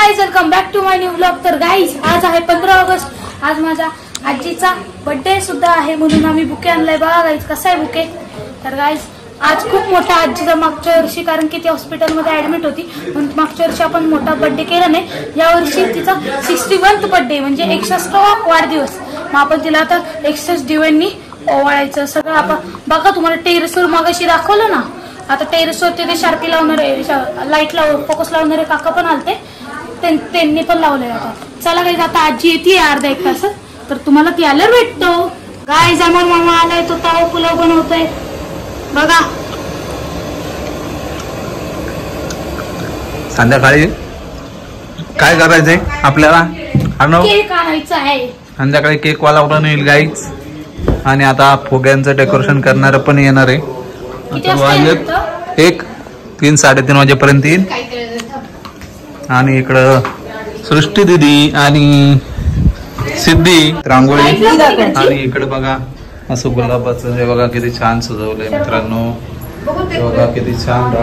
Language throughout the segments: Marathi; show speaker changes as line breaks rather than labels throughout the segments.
Guys, welcome back to my new vlog. तर गाइज, आज आहे 15 ऑगस्ट। आज माझ्या आजीचा बर्थडे सुद्धा आहे, म्हणून आम्ही बुके आणलाय। बघा गाइज, कसा आहे बुके। तर गाइज, आज खूप मोठा आजीचा मागच्या वर्षी, कारण की ती हॉस्पिटलमध्ये ऍडमिट होती, म्हणून मागच्या वर्षी आपण मोठा बर्थडे केला नाही। या वर्षी तिचा 61th बर्थडे, म्हणजे 61वा वाढदिवस। मग आपण तिला आता एक्सेस डिवाइननी ओवाळायचं सगळं। आपण बघा, तुम्हाला टेरेसवर मागाशी दाखवलं ना, आता टेरेसवरती ते शार्पी लावणारे, लाईट फोकस लावणारे काका पण आलते, त्यांनी पण लावले। आता चला गाइज, आता आजी येते अर्धा एक तास, तर तुम्हाला ती आल्यावर भेटतो। गाइज, अमर मामा आलाय, तो ताव पुलाव बनवतोय बघा।
संध्याकाळी काय करायचंय आपल्याला?
केक आणायचा आहे
संध्याकाळी, केक वाला पण येईल गाईज, आणि आता फुग्यांचं डेकोरेशन करणार पण येणार आहे। 3 साडेतीन वाजेपर्यंत येईल। आणि इकडं सृष्टी दिदी आणि सिद्धी रांगोळी, आणि इकडे बघा असं गुलाबाचं हे बघा किती छान सजवलंय मित्रांनो। बघा किती छान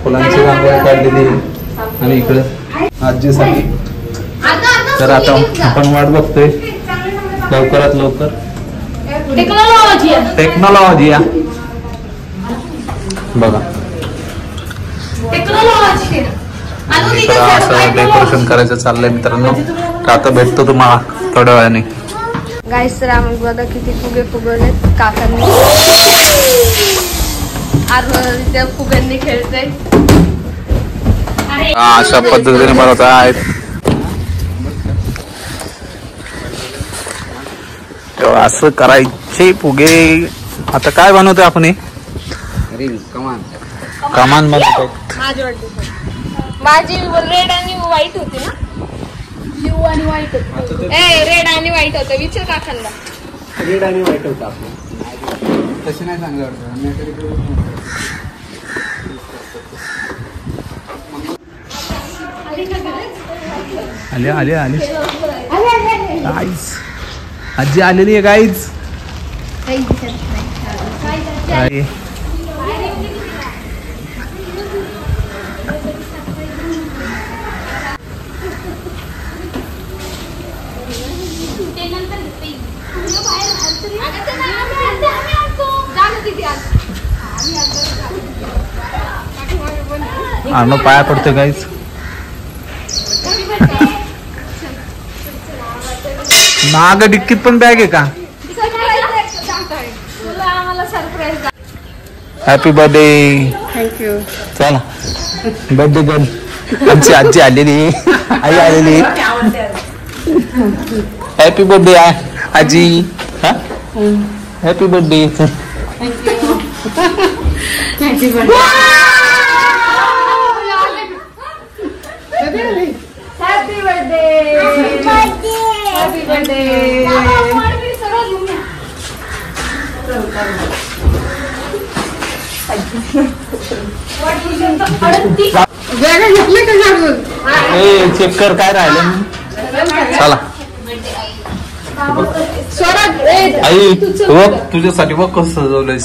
फुलांची रांगोळी काढलेली, आणि इकडे आजीसाठी। तर आता आपण वाट बघतोय लवकरात लवकर टेक्नॉलॉजी बघा। इकडं असं डेकोरेशन करायचं चाललंय मित्रांनो। तर आता भेटतो तुम्हाला थोड्या वेळाने।
गाइस, तर आम्ही बघा किती फुगे फुगवलेत काकांनी। त्या फुग्यांनी खेळतोय,
अशा पद्धतीने बनवत आहेत। असं करायचे फुगे। आता काय बनवतोय आपण? कमान बनवतो।
माझी रेड आणि व्हाईट होती ना,
ब्ल्यू आणि व्हाईट।
रेड आणि व्हाईट होतं, विचार काकांना।
रेड आणि व्हाईट होतं आपलं, तसे नाही चांगलं वाटतं।
आले गाईज, आजी आलेली आहे गाईज। आणू पाया पडतो गाईज। माग डिक्कीत पण बॅग आहे का? Happy birthday.
थँक्यू।
चला बर्थडे गर्ल आमची आजी आलेली, आई आलेली। हॅपी बर्थडे आजी। Happy birthday. चेक कर काय राहिलं। चला आई, बघ तुझ्यासाठी बघ कसं सजवलंय।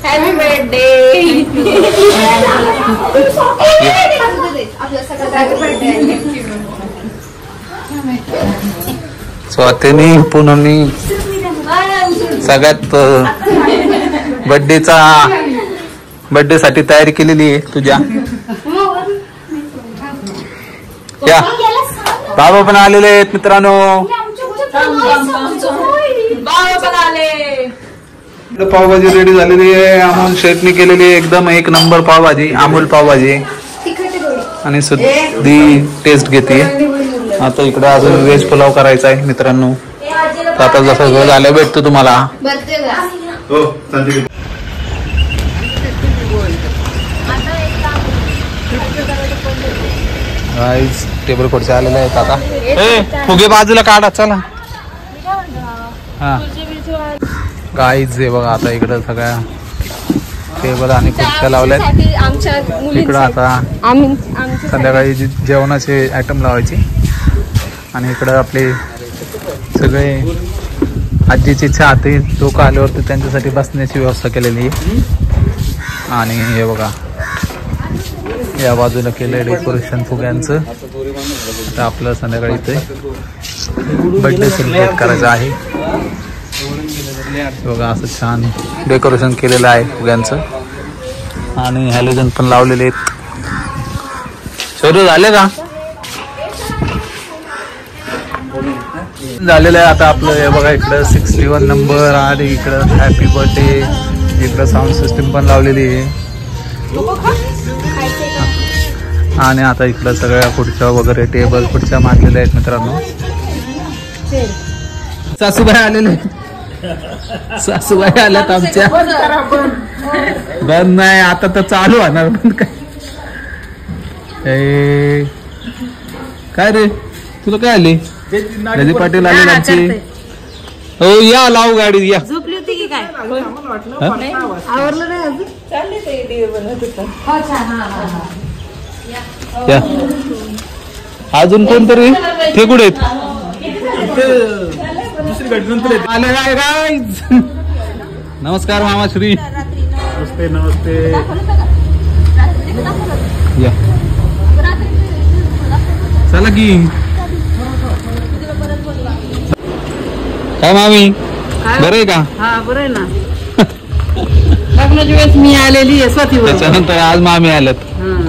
Happy birthday.
स्वातीनी पूनमनी सगळ्यात बर्थडे साठी तयारी केलेली आहे तुझ्या। या बाबा पण आलेले आहेत मित्रांनो। पावभाजी रेडी झालेली आहे, अमोल शेटनी केलेली आहे, एकदम एक नंबर पावभाजी, अमोल पावभाजी। आणि सुद्धी टेस्ट घेते। आता इकडे अजून व्हेज पुलाव करायचा आहे मित्रांनो। आता जसं वेळ झालं भेटतो तुम्हाला। गाईज, टेबल खुर्ची आलेले आहेत आता। फुगे बाजूला काढा चला। हा गाईज, हे बघा आता इकडं सगळ्या टेबल आणि खुर्च्या लावल्यात। इकडं आता संध्याकाळी जेवणाचे आयटम लावायचे, आणि इकडं आपले सगळे आजीची चाहते लोक आल्यावरती त्यांच्यासाठी बसण्याची व्यवस्था केलेली आहे. आणि हे बघा या बाजूला केलंय डेकोरेशन फुग्यांचं. आता आपलं संध्याकाळी इथे बर्थडे सेलिब्रेट करायचं आहे. बघा असं छान डेकोरेशन केलेलं आहे फुग्यांचं आणि हॅलोजन पण लावलेले आहेत. सुरू झाले का? झालेलं आहे आता आपलं. हे बघा इकडं 61 नंबर आणि इकडं हॅपी बर्थडे. इकडं साऊंड सिस्टीम पण लावलेली आहे. आणि आता इकडं सगळ्या खुर्च्या वगैरे टेबल खुर्च्या मांडलेल्या आहेत मित्रांनो. सासूबाई आलेले आहेत. सासूबाई आल्यात आमच्या. बंद नाही आता तर चालू होणार. बंद काय रे तुला काय आले? रजी पाटील आले आमचे. हो या लावू गाडी या.
झोपली होती की काय?
आवरलं नाही अजून?
या अजून कोणतरी ते कुठे आहेत? आले काय काय? नमस्कार मामाश्री.
नमस्ते नमस्ते.
या चला की. काय मामी बरं आहे का?
हा बरं आहे ना. लग्नाच्या वेळेस मी आलेली आहे स्वातीवर.
त्याच्यानंतर आज मामी आल्यात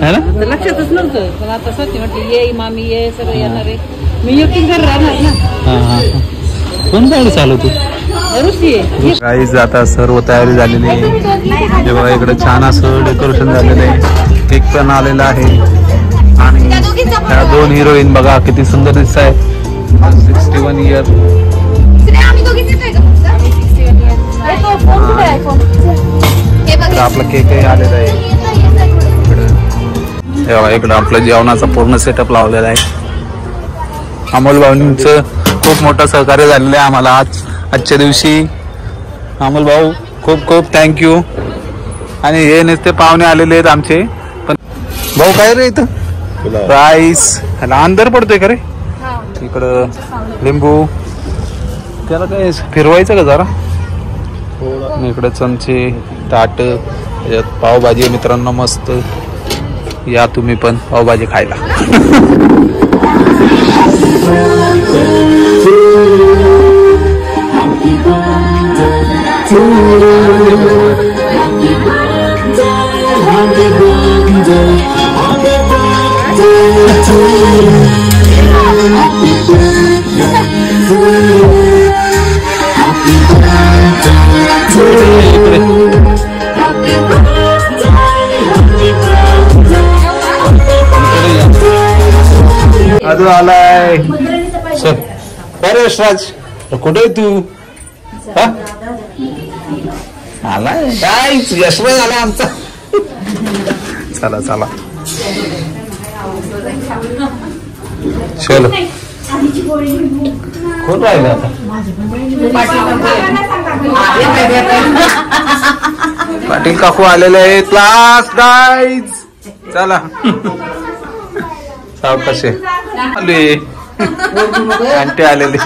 है ना?
आता लक्षातच नव्हतं पण आता स्वाती म्हटली ये मामी ये सगळं येणार आहे. मी एकटी घरी राहणार ना.
हा. कोण गाडी चालवतो?
ऋषी आहे.
काहीच आता सर्व तयारी झालेली आहे. जेव्हा इकडे छान असं डेकोरेशन झालेलं आहे. केक पण आलेला आहे आणि त्या 2 हिरोईन बघा किती सुंदर दिसत आहेत. 61 इयर. तर आपला केकही आलेला आहे. इकडं आपलं जेवणाचा पूर्ण सेटअप लावलेला आहे. अमोल भाऊंचं खूप मोठं सहकार्य झालेलं आहे आम्हाला आजच्या दिवशी. अमोल भाऊ खूप खूप थँक्यू. आणि हे नुसते पाहुणे आलेले आहेत आमचे. पण भाऊ काय रे इथं राईस ह्याला अंधार पडतोय का रे? इकडं लिंबू त्याला काय फिरवायचं का जरा. इकडे चमचे ताट त्याच्यात पावभाजी मित्रांनो मस्त. या तुम्ही पण पावभाजी खायला. अजून आलाय अरे यशराज कुठे आहे तू? आलाय काय यशराज आला आमचा. चला चला चलो. कोण राहिलं आता? पाटील काकू आलेले आहेत. लास्ट गाईज चला. कसे आले आंटी आलेले.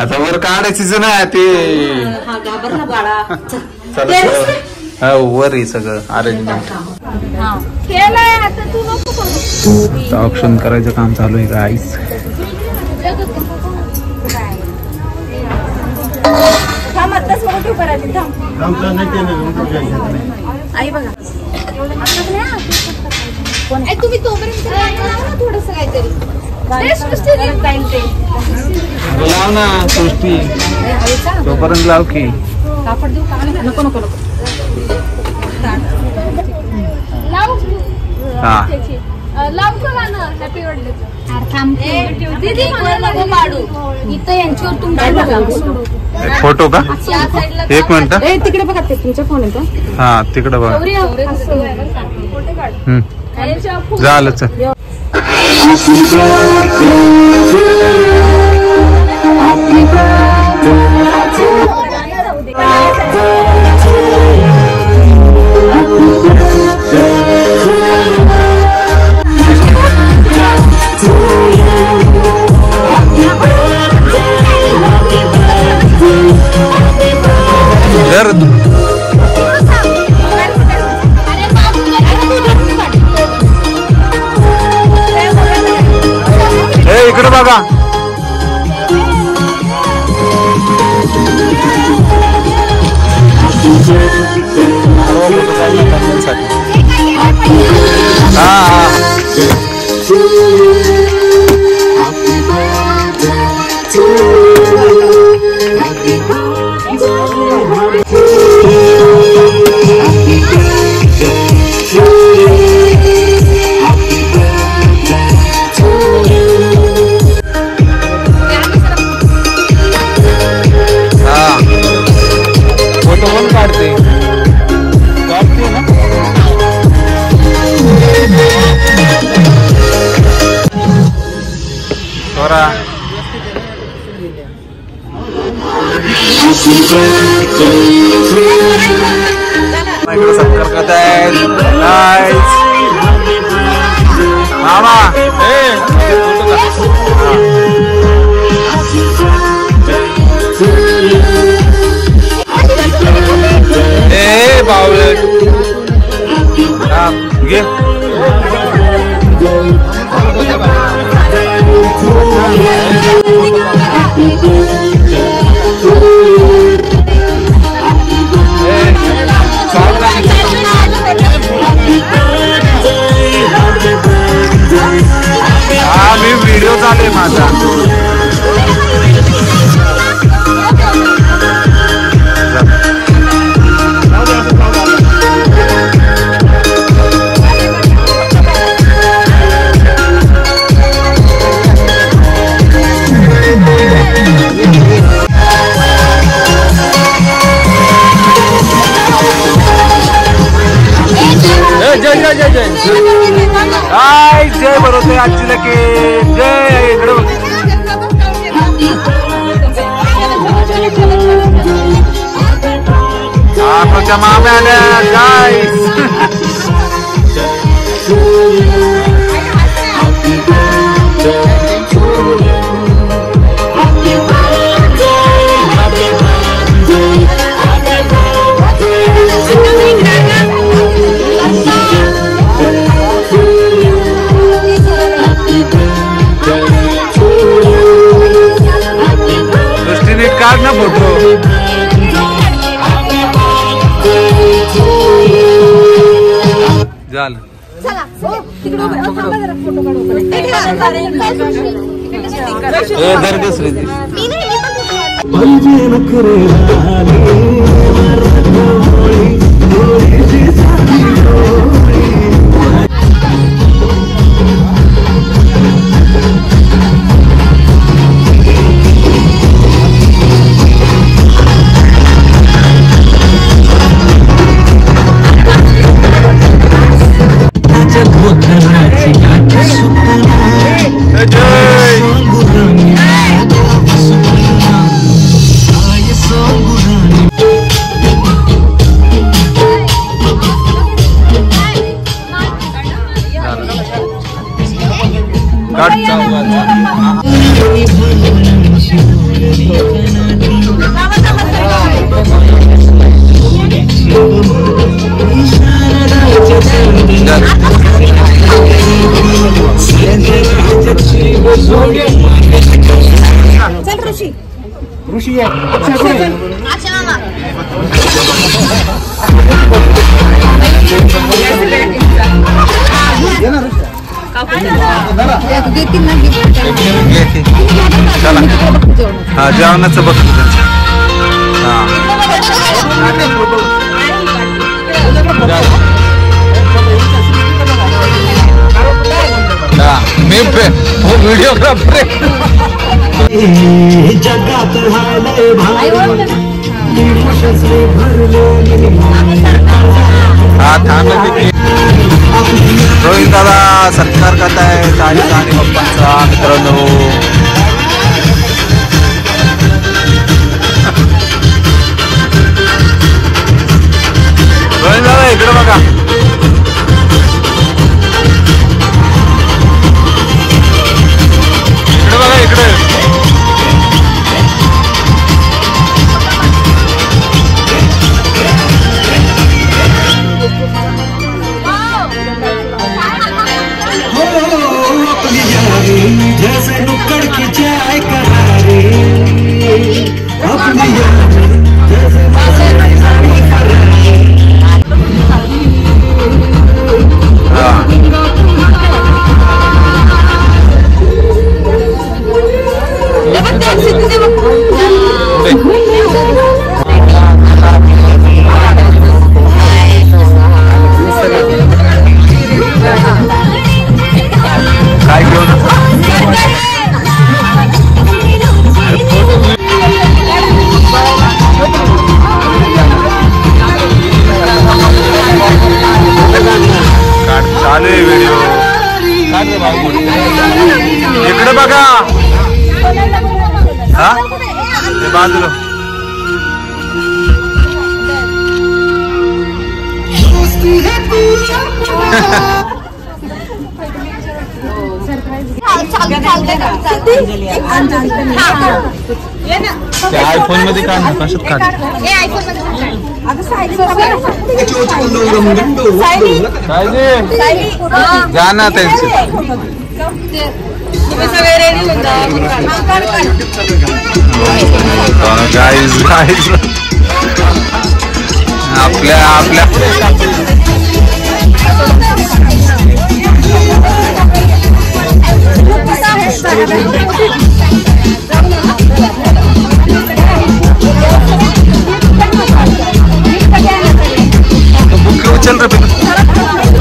आता वर काढायचीच ना ते. चला वर आहे सगळं अरेंजमेंट. ऑप्शन करायचं काम चालू आहे गाईस.
आई बघा तुम्ही तोपर्यंत थोडस काहीतरी
लाव ना सृष्टी तोपर्यंत लाव की.
कापड देऊ का? नको नको नको.
हा
हॅपी बर्थडे इथं यांच्यावर तुमचा
फोटो का? एक मिनिट
तिकडे बघा ते तुमचा फोन आहे का?
हा तिकडे बघा. झालं चल. इकडे सत्कार करत आहेत मामा. ए बावळे घे. हा मी व्हिडिओ चालू आहे माझा. जय जय जय जय जय जय बरोबर आजीला की जय. इकडे आपल्या माम्या आल्या काय. काढ ना फोटो. झालं दुसरी ऋषी हा जेवणाचं बघतो मी व्हिडिओग्राफर
जगात
रोहित दादा सत्कार करतायत आणि पप्पांचा मित्रांनो. रोहित दादा इकडे बघा. इकडे बघा इकडे.
जैसे नुक्कड़
हा ते बाजूला त्या आयफोन मध्ये काढ ना कशात काढ जा ना त्यांचे गाईज गाईज आपल्या आपल्या बुक उचल रे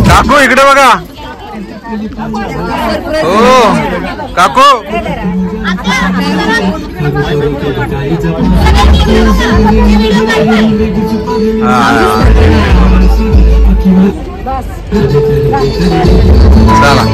काकू इकडे बघा हो काकू चला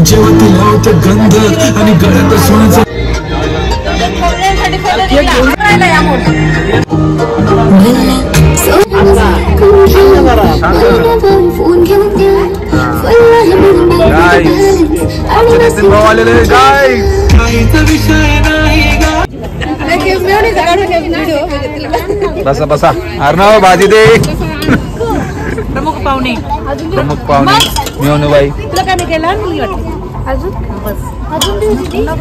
जेव्हा तुला होतं गंध आणि गळ्यात सोन्याचं
बसा बसा अर्णव भाजी दे
प्रमुख पाहुणे
मेवणूबाई
तुला काय मी केला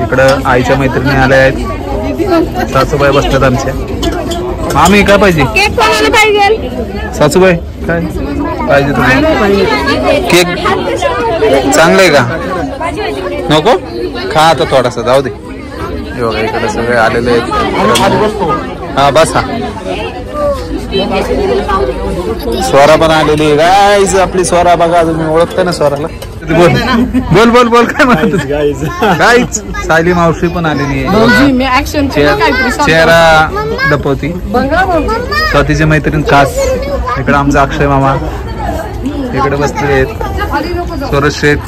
इकडं आईच्या मैत्रिणी आल्या आहेत सासूबाई बसल्यात आमच्या मामी काय पाहिजे
केक कोणाला पाहिजे
सासूबाई काय पाहिजे तुम्हाला केक चांगलं आहे का नको खा आता थोडासा जाऊ दे हे बघा इकडे सगळे आलेले आहेत हा बस हा स्वरा पण आलेली आहे गाईज आपली स्वरा बघा तुम्ही ओळखता ना स्वराला बोल बोल बोल बोल काय म्हणत गाईज सायली मावशी पण आलेली आहे चेहरा दपवती स्वतःची मैत्रीण खास इकडे आमचा अक्षय मामा इकडे बसलेले आहेत स्वरज शेठ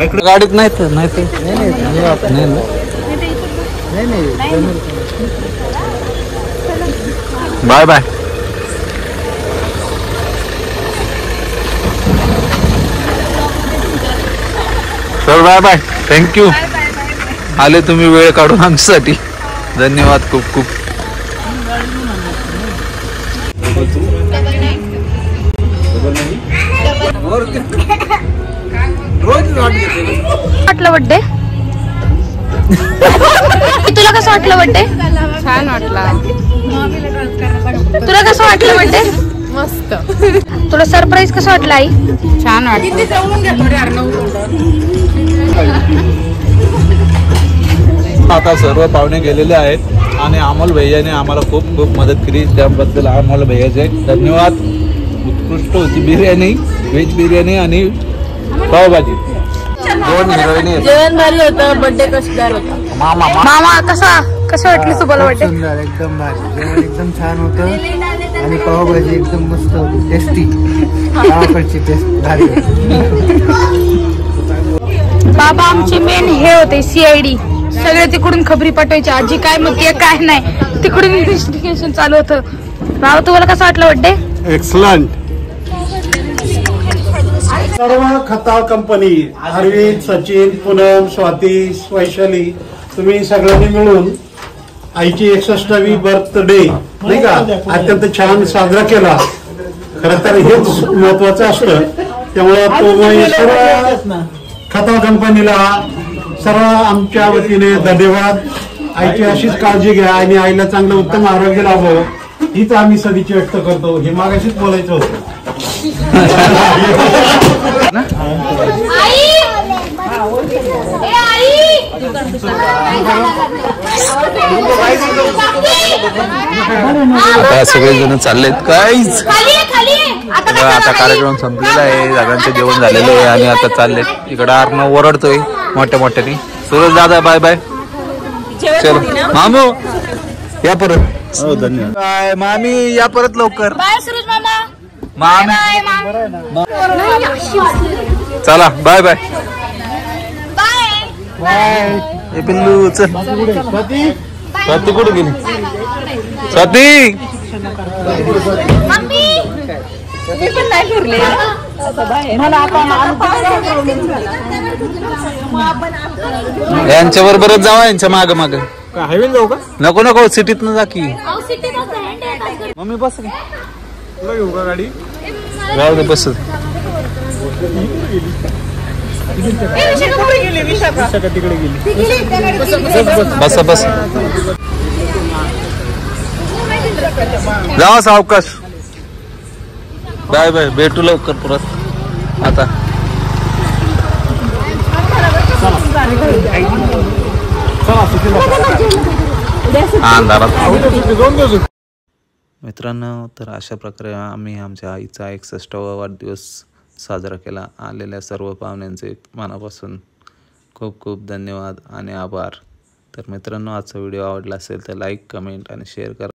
इकडे गाडीत नाही bye bye sir bye bye thank you आले तुम्ही वेळ काढून आमच्यासाठी धन्यवाद खूप खूप
वाटलं बड्डे तुला कसं वाटलं बड्डे
छान वाटला
तुला कसं वाटलं बड्डे
मस्त
तुला सरप्राईज कसं वाटलं आई
छान वाटलं
आता सर्व पाहुणे गेलेले आहेत आणि अमोल भैयाने आम्हाला खूप खूप मदत केली त्याबद्दल अमोल भैयाचे धन्यवाद उत्कृष्ट होती बिर्याणी व्हेज बिर्याणी आणि पावभाजी दोन हिरोईनी
जेवण भारी होतं बर्थडे कशदार होता
मामा कसं वाटलं तुम्हाला बड्डे
सुंदर एकदम भारी जेवण एकदम छान होतं आणि पावभाजी एकदम मस्त होती टेस्टी गावाकडची टेस्ट भारी
बाबा आमचे मेन हे होते CID सगळे तिकडून खबरी पाठवायची आजी काय म्हणते काय नाही तिकडून इन्व्हेस्टिगेशन चालू होतं बाबा तुम्हाला कसं वाटलं बड्डे
एक्सलंट सर्व खताळ कंपनी अरविंद सचिन पूनम स्वाती वैशाली तुम्ही सगळ्यांनी मिळून आईची 61वी बर्थडे नाही का अत्यंत छान साजरा केला खरं तर हेच महत्वाचं असतं त्यामुळे तुम्ही सर्व खताळ कंपनीला सर्व आमच्या वतीने धन्यवाद आईची अशीच काळजी घ्या आणि आईला चांगलं उत्तम आरोग्य लाभावं हीच आम्ही सदिच्छा व्यक्त करतो हे मागाशीच बोलायचं होतं
आई
आता सगळेजण चाललेत काहीच. आता कार्यक्रम संपलेला आहे, सगळ्यांचं जेवण झालेलं आहे आणि आता चाललेत. इकडं अर्णव ओरडतोय मोठ्या मोठ्याने. सूरज दादा बाय बाय. चलो मामू या परत. हो धन्यवाद. बाय मामी या परत लवकर.
बाय सुरेश मामा.
मामी चला बाय बाय.
बाय.
ए पिल्लू चल. स्वाती कुठे गेली? स्वाती
मम्मी
मी पण नाही फिरले
यांच्या बरोबरच जावा, यांच्या माग माग. हायवे जाऊ का? नको नको सिटीत न जा की. मम्मी बस घेऊ का गाडी? राहू दे बस. तिकडे गेली. बस बस जावा सावकाश. बाय बाय, भेटू लवकर परत. आता मित्रांनो, तर अशा प्रकारे आम्ही आमच्या आईचा 61वा वाढदिवस साजरा केला. आलेल्या सर्व पाहुण्यांचे मनापासून खूप खूप धन्यवाद आणि आभार. तर मित्रांनो, आजचा व्हिडिओ आवडला असेल तर लाईक, कमेंट आणि शेअर करा.